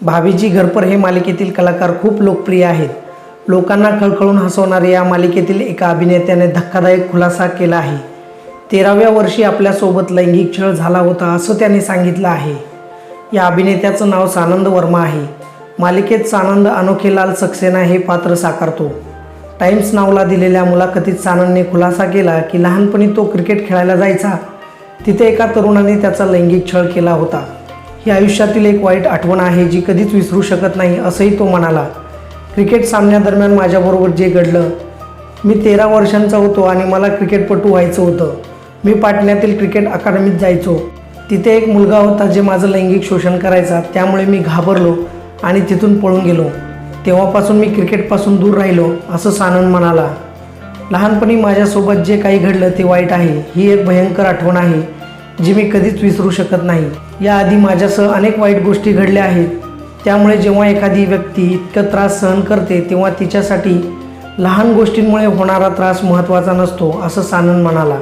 भाभीजी घरपर हे मालिकेतील कलाकार खूप लोकप्रिय आहेत. लोकांना खळखळून हसवणाऱ्या या मालिकेतील एका अभिनेत्याने धक्कादायक खुलासा केला आहे. 13व्या वर्षी आपल्यासोबत लैंगिक छळ झाला होता असं त्याने सांगितलं आहे. या अभिनेत्याचं नाव सानंद वर्मा आहे. मालिकेत सानंद अनोखेलाल सक्सेना हे पात्र साकारतो. टाइम्स नावला दिलेल्या मुलाखतीत सानंदने खुलासा केला की लहानपणी तो क्रिकेट खेळायला जायचा. तिथे एका तरुणाने त्याचा लैंगिक छळ केला होता. ही आयुष्यातील एक वाईट आठवण आहे जी कधीच विसरू शकत नाही असंही तो म्हणाला. क्रिकेट सामन्यादरम्यान माझ्याबरोबर जे घडलं, मी 13 वर्षांचा होतो आणि मला क्रिकेटपटू व्हायचं होतं. मी पाटण्यातील क्रिकेट अकादमीत जायचो. तिथे एक मुलगा होता जे माझं लैंगिक शोषण करायचा. त्यामुळे मी घाबरलो आणि तिथून पळून गेलो. तेव्हापासून मी क्रिकेटपासून दूर राहिलो असं सानंद म्हणाला. लहानपणी माझ्यासोबत जे काही घडलं ते वाईट आहे. ही एक भयंकर आठवण आहे जी मी कधीच विसरू शकत नाही. याआधी माझ्यासह अनेक वाईट गोष्टी घडल्या आहेत. त्यामुळे जेव्हा एखादी व्यक्ती इतका त्रास सहन करते तेव्हा तिच्यासाठी लहान गोष्टींमुळे होणारा त्रास महत्त्वाचा नसतो असं सानंद म्हणाला.